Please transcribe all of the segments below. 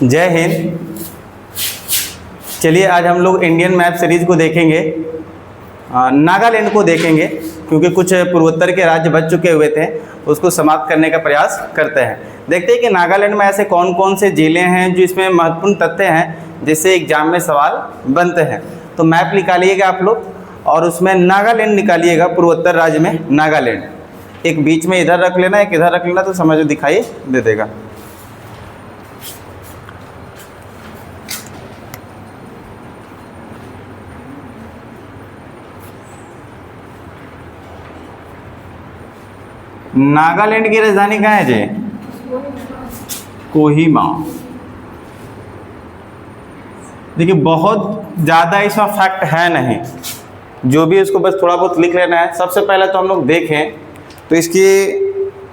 जय हिंद। चलिए आज हम लोग इंडियन मैप सीरीज को देखेंगे, नागालैंड को देखेंगे क्योंकि कुछ पूर्वोत्तर के राज्य बच चुके हुए थे, उसको समाप्त करने का प्रयास करते हैं। देखते हैं कि नागालैंड में ऐसे कौन कौन से जिले हैं जो इसमें महत्वपूर्ण तथ्य हैं जिससे एग्जाम में सवाल बनते हैं। तो मैप निकालिएगा आप लोग और उसमें नागालैंड निकालिएगा, पूर्वोत्तर राज्य में नागालैंड। एक बीच में इधर रख लेना, एक इधर रख लेना, तो समझ दिखाई दे देगा। नागालैंड की राजधानी कहाँ है जी? कोहिमा। देखिए बहुत ज़्यादा इसमें फैक्ट है नहीं, जो भी इसको बस थोड़ा बहुत लिख लेना है। सबसे पहले तो हम लोग देखें तो इसकी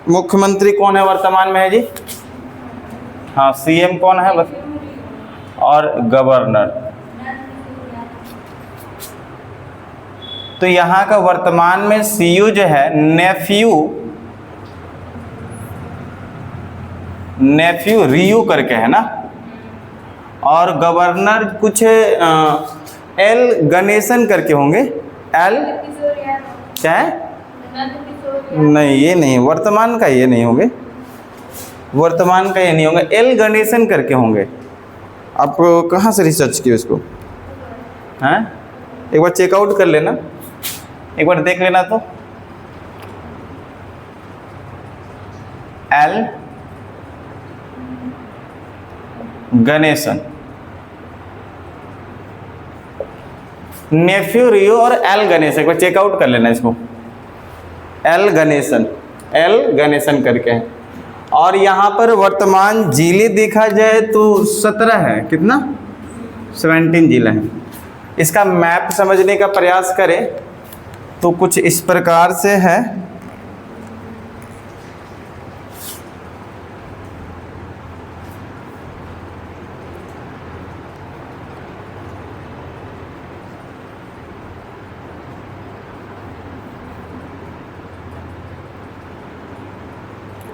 मुख्यमंत्री कौन है वर्तमान में है जी? हाँ, सीएम कौन है बस, और गवर्नर। तो यहाँ का वर्तमान में सीयू जो है नेफ्यू रियू करके है ना, और गवर्नर कुछ एल गणेशन करके होंगे। एल क्या है? नहीं, ये नहीं, वर्तमान का ये नहीं होंगे, वर्तमान का ये नहीं होंगे, एल गणेशन करके होंगे। आप कहाँ से रिसर्च किए इसको? हैं, एक बार चेकआउट कर लेना, एक बार देख लेना। तो एल गणेशन, नेफ्यू रियो और एल गणेशन, एक बार चेकआउट कर लेना इसको। एल गणेशन करके है। और यहाँ पर वर्तमान जिले देखा जाए तो 17 है, कितना? 17 जिला है। इसका मैप समझने का प्रयास करें तो कुछ इस प्रकार से है।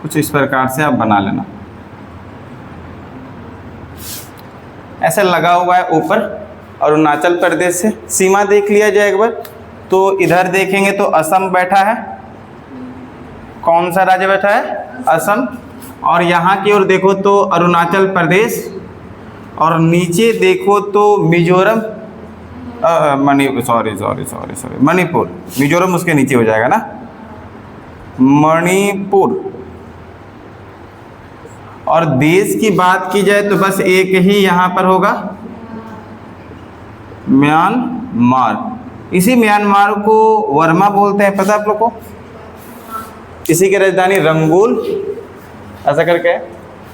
कुछ इस प्रकार से आप बना लेना, ऐसे लगा हुआ है ऊपर। अरुणाचल प्रदेश से सीमा देख लिया जाए एक बार, तो इधर देखेंगे तो असम बैठा है। कौन सा राज्य बैठा है? असम। और यहाँ की ओर देखो तो अरुणाचल प्रदेश, और नीचे देखो तो मिजोरम, मणिपुर। मिजोरम उसके नीचे हो जाएगा ना, मणिपुर। और देश की बात की जाए तो बस एक ही यहाँ पर होगा, म्यांमार। इसी म्यांमार को वर्मा बोलते हैं, पता है आप लोग को? इसी की राजधानी रंगून ऐसा करके है।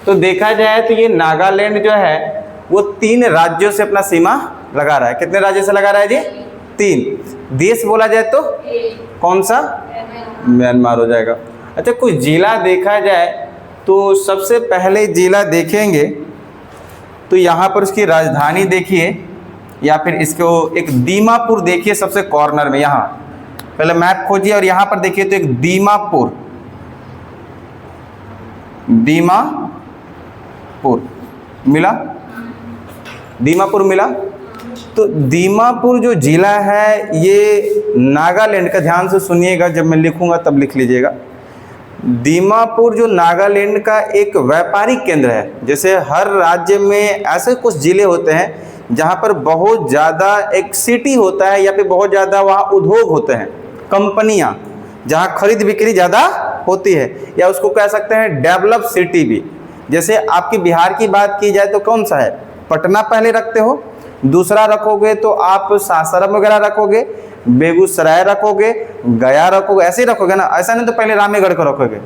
तो देखा जाए तो ये नागालैंड जो है वो 3 राज्यों से अपना सीमा लगा रहा है। कितने राज्यों से लगा रहा है जी? 3। देश बोला जाए तो कौन सा? म्यांमार हो जाएगा। अच्छा, कुछ जिला देखा जाए तो सबसे पहले जिला देखेंगे तो यहाँ पर उसकी राजधानी देखिए, या फिर इसको एक दीमापुर देखिए सबसे कॉर्नर में। यहाँ पहले मैप खोजिए और यहाँ पर देखिए तो एक दीमापुर मिला, दीमापुर मिला। तो दीमापुर जो जिला है ये नागालैंड का, ध्यान से सुनिएगा, जब मैं लिखूंगा तब लिख लीजिएगा। दीमापुर जो नागालैंड का एक व्यापारिक केंद्र है। जैसे हर राज्य में ऐसे कुछ जिले होते हैं जहाँ पर बहुत ज़्यादा एक सिटी होता है, या फिर बहुत ज़्यादा वहाँ उद्योग होते हैं, कंपनियाँ, जहाँ खरीद बिक्री ज़्यादा होती है, या उसको कह सकते हैं डेवलप सिटी भी। जैसे आपकी बिहार की बात की जाए तो कौन सा है? पटना पहले रखते हो, दूसरा रखोगे तो आप सासाराम वगैरह रखोगे, बेगूसराय रखोगे, गया रखोगे, ऐसे ही रखोगे ना। ऐसा नहीं तो पहले रामेगढ़ को रखोगे,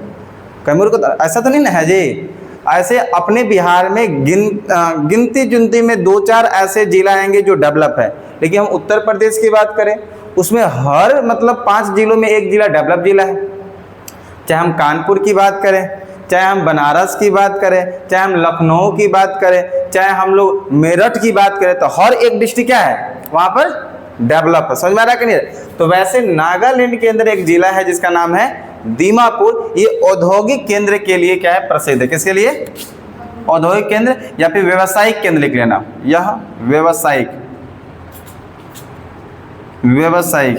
कैमूर को, ऐसा तो नहीं ना है जी। ऐसे अपने बिहार में गिनती चुनती में 2-4 ऐसे जिला आएंगे जो डेवलप है। लेकिन हम उत्तर प्रदेश की बात करें, उसमें हर मतलब 5 जिलों में एक जिला डेवलप जिला है। चाहे हम कानपुर की बात करें, चाहे हम बनारस की बात करें, चाहे हम लखनऊ की बात करें, चाहे हम लोग मेरठ की बात करें, तो हर एक डिस्ट्रिक्ट क्या है वहाँ पर? डेवलप है। समझ में आ रहा है कि नहीं? तो वैसे नागालैंड के अंदर एक जिला है जिसका नाम है दीमापुर। ये औद्योगिक केंद्र के लिए क्या है? प्रसिद्ध है। किसके लिए? औद्योगिक केंद्र या फिर व्यवसायिक केंद्र लिख लेना। यह व्यवसायिक, व्यवसायिक,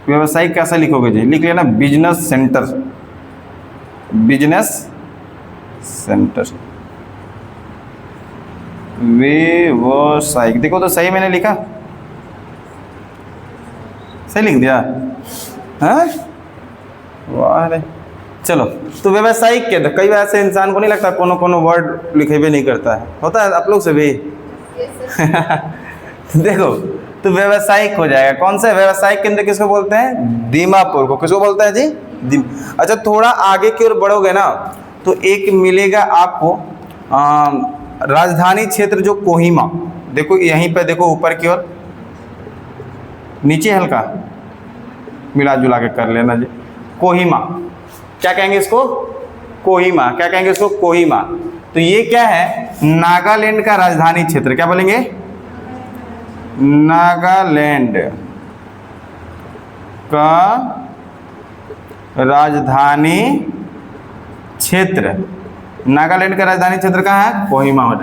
व्यवसायिक कैसे लिखोगे जी? लिख लेना बिजनेस सेंटर, बिजनेस सेंटर, व्यवसायिक। देखो तो सही मैंने लिखा, सही लिख दिया? हाँ वाह रे। चलो तो व्यवसायिक केंद्र, कई बार ऐसे इंसान को नहीं लगता कोनो कोनो वर्ड लिखे भी नहीं करता है, होता है आप लोग से भी? देखो तो व्यवसायिक हो जाएगा। कौन सा व्यवसायिक केंद्र किसको बोलते हैं? दीमापुर को। किसको बोलते हैं जी? अच्छा थोड़ा आगे की ओर बढ़ोगे ना तो एक मिलेगा आपको राजधानी क्षेत्र जो कोहिमा। देखो यहीं पे देखो ऊपर की ओर, नीचे हल्का मिला जुला के कर लेना जी। कोहिमा क्या कहेंगे इसको? कोहिमा। क्या कहेंगे इसको? कोहिमा। तो ये क्या है? नागालैंड का राजधानी क्षेत्र। क्या बोलेंगे? नागालैंड का राजधानी क्षेत्र। नागालैंड का राजधानी क्षेत्र कहाँ है? कोहिमा।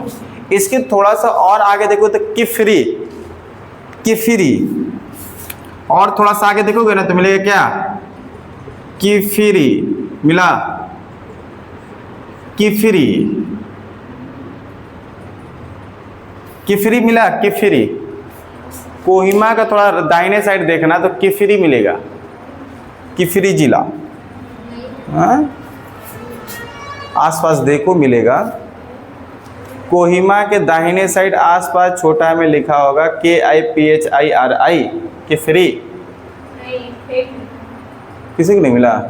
इसके थोड़ा सा और आगे देखो तो किफरी, किफिरी। और थोड़ा सा आगे देखोगे ना तो मिलेगा क्या? किफिरी। मिला? किफिरी, किफिरी मिला? किफिरी। कोहिमा का थोड़ा दाहिने साइड देखना तो किफिरी मिलेगा, किफिरी जिला। हाँ आसपास देखो मिलेगा। कोहिमा के दाहिने साइड आसपास छोटा में लिखा होगा KIPHIRI, किफिरी। किसी को नहीं मिला?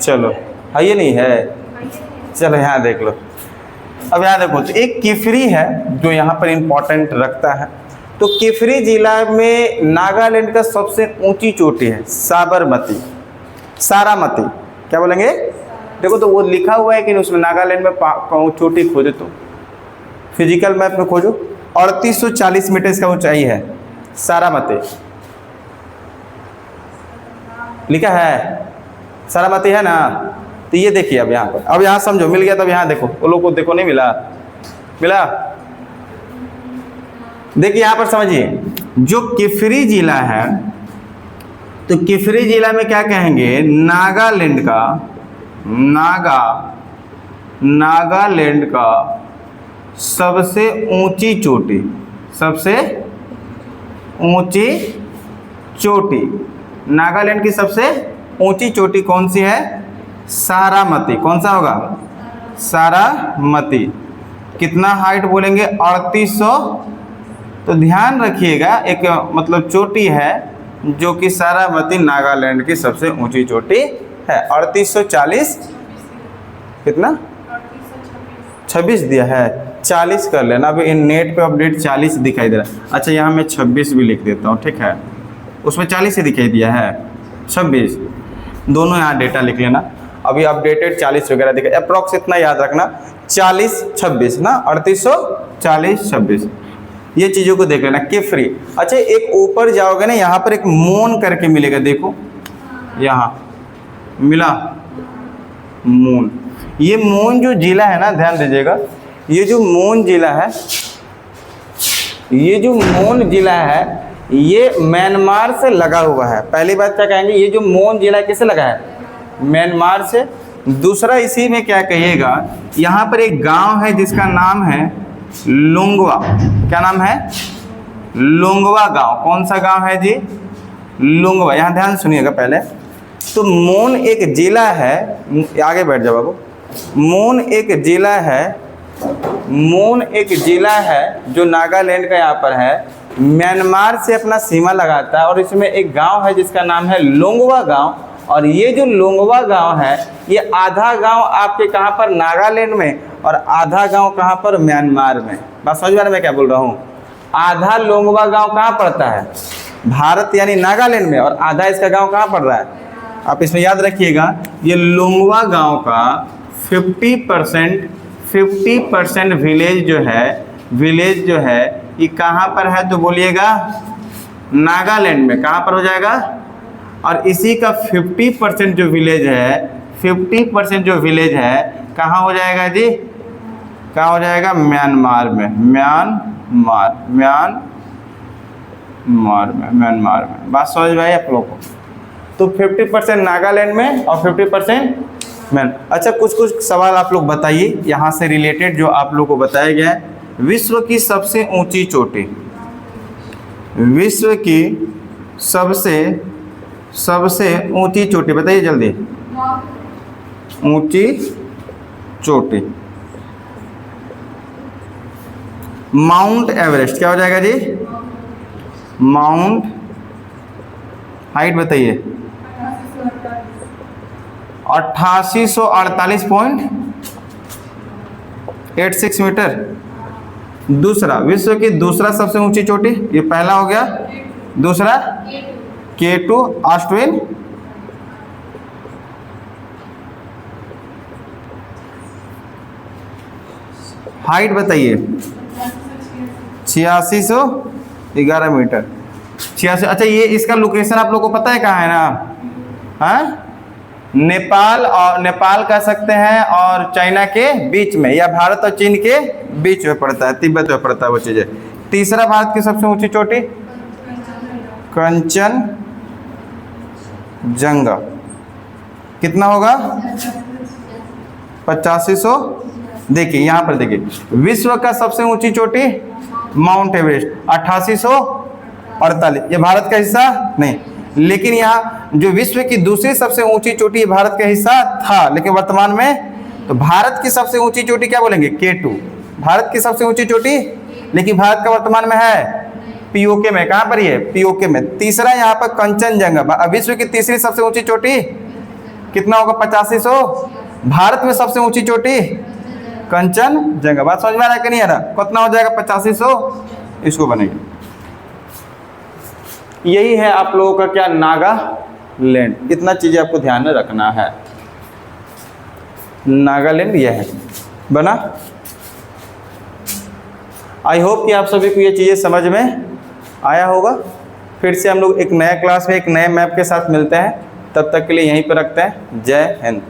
चलो हाँ ये नहीं है, चलो यहाँ देख लो। अब यहाँ देखो तो एक किफिरी है जो यहाँ पर इम्पोर्टेंट रखता है। तो किफिरी जिला में नागालैंड का सबसे ऊंची चोटी है साबरमती, सारामती। क्या बोलेंगे? देखो तो वो लिखा हुआ है कि उसमें नागालैंड में चोटी खोजो तो फिजिकल मैप में खोजो, 3840 मीटर इसका ऊंचाई है, सारामती लिखा है, सारामती है ना। तो ये देखिए अब यहाँ पर, अब यहाँ समझो मिल गया। तब यहाँ देखो, वो लोग को देखो नहीं मिला? मिला? देखिए यहाँ पर समझिए, जो किफिरी जिला है तो किफिरी जिला में क्या कहेंगे? नागालैंड का, नागालैंड का सबसे ऊंची चोटी, सबसे ऊंची चोटी। नागालैंड की सबसे ऊंची चोटी कौन सी है? सारामती। कौन सा होगा? सारामती। कितना हाइट बोलेंगे? 3800। तो ध्यान रखिएगा एक मतलब चोटी है जो कि सारामती नागालैंड की सबसे ऊंची चोटी है। 3840 कितना? 26 दिया है, 40 कर लेना। अभी इन नेट पे अपडेट 40 दिखाई दे रहा है। अच्छा यहाँ मैं 26 भी लिख देता हूँ, ठीक है? उसमें 40 ही दिखाई दिया है, 26 दोनों यहाँ डेटा लिख लेना। अभी अपडेटेड 40 वगैरह दिखा, अप्रॉक्स इतना याद रखना 40 26 ना, 3840 26 ये चीज़ों को देख लेना। किफरी। अच्छा एक ऊपर जाओगे ना, यहाँ पर एक मोन करके मिलेगा, देखो यहाँ मिला मोन। ये मोन जो जिला है ना, ध्यान दीजिएगा, ये जो मोन जिला है, ये जो मोन जिला है ये म्यांमार से लगा हुआ है। पहली बात क्या कहेंगे? ये जो मोन जिला किससे लगा है? म्यांमार से। दूसरा इसी में क्या कहिएगा, यहाँ पर एक गांव है जिसका नाम है लोंगवा। क्या नाम है? लोंगवा गांव। कौन सा गांव है जी? लोंगवा। यहाँ ध्यान सुनिएगा पहले। तो मोन एक जिला है, आगे बैठ जाओ बाबू। मोन एक जिला है, मोन एक जिला है जो नागालैंड का यहाँ पर है, म्यांमार से अपना सीमा लगाता है। और इसमें एक गांव है जिसका नाम है लोंगवा गांव। और ये जो लोंगवा गांव है, ये आधा गांव आपके कहाँ पर? नागालैंड में, और आधा गांव कहाँ पर? म्यांमार में। बात समझ में आ रहा है मैं क्या बोल रहा हूँ? आधा लोंगवा गांव कहाँ पड़ता है? भारत यानी नागालैंड में, और आधा इसका गांव कहाँ पड़ रहा है? आप इसमें याद रखिएगा, ये लोंगवा गांव का 50% विलेज जो है ये कहाँ पर है? तो बोलिएगा नागालैंड में। कहाँ पर हो जाएगा? और इसी का 50% जो विलेज है, 50% जो विलेज है कहाँ हो जाएगा जी, कहाँ हो जाएगा, म्यांमार में, म्यांमार में। बात समझ में आई आप लोगों को? तो 50% नागालैंड में और 50% मैन। अच्छा, कुछ सवाल आप लोग बताइए यहाँ से रिलेटेड जो आप लोग को बताया गया है। विश्व की सबसे ऊंची चोटी, विश्व की सबसे ऊंची चोटी बताइए जल्दी। ऊंची चोटी माउंट एवरेस्ट। क्या हो जाएगा जी, माउंट, हाइट बताइए 8848.86 मीटर। दूसरा, विश्व की दूसरा सबसे ऊंची चोटी, ये पहला हो गया, दूसरा K2 ऑस्ट्रेलिया, हाइट बताइए 8611 मीटर, 86। अच्छा, ये इसका लोकेशन आप लोग को पता है कहाँ है ना? हाँ, नेपाल कह सकते हैं और चाइना के बीच में, या भारत और चीन के बीच में पड़ता है, तिब्बत में पड़ता है वो चीज़ें। तीसरा, भारत की सबसे ऊंची चोटी कंचनजंगा, कितना होगा, 8500। देखिए यहाँ पर देखिए, विश्व का सबसे ऊंची चोटी माउंट एवरेस्ट 8848, ये भारत का हिस्सा नहीं, लेकिन यहाँ जो विश्व की दूसरी सबसे ऊंची चोटी भारत का हिस्सा था, लेकिन वर्तमान में, तो भारत की सबसे ऊंची चोटी क्या बोलेंगे, K2, भारत की सबसे ऊंची चोटी, लेकिन भारत का वर्तमान में है POK में। कहाँ पर ये, POK में। तीसरा यहाँ पर कंचनजंगा, विश्व की तीसरी सबसे ऊंची चोटी कितना होगा, 8500। भारत में सबसे ऊंची चोटी कंचनजंगा। बात समझ में आ रहा है कि नहीं आ रहा? कितना हो जाएगा, 8500, इसको बनेगा। यही है आप लोगों का क्या, नागालैंड। इतना चीजें आपको ध्यान में रखना है। नागालैंड यह है, बना। आई होप कि आप सभी को ये चीजें समझ में आया होगा। फिर से हम लोग एक नया क्लास में एक नए मैप के साथ मिलते हैं, तब तक के लिए यहीं पर रखते हैं। जय हिंद।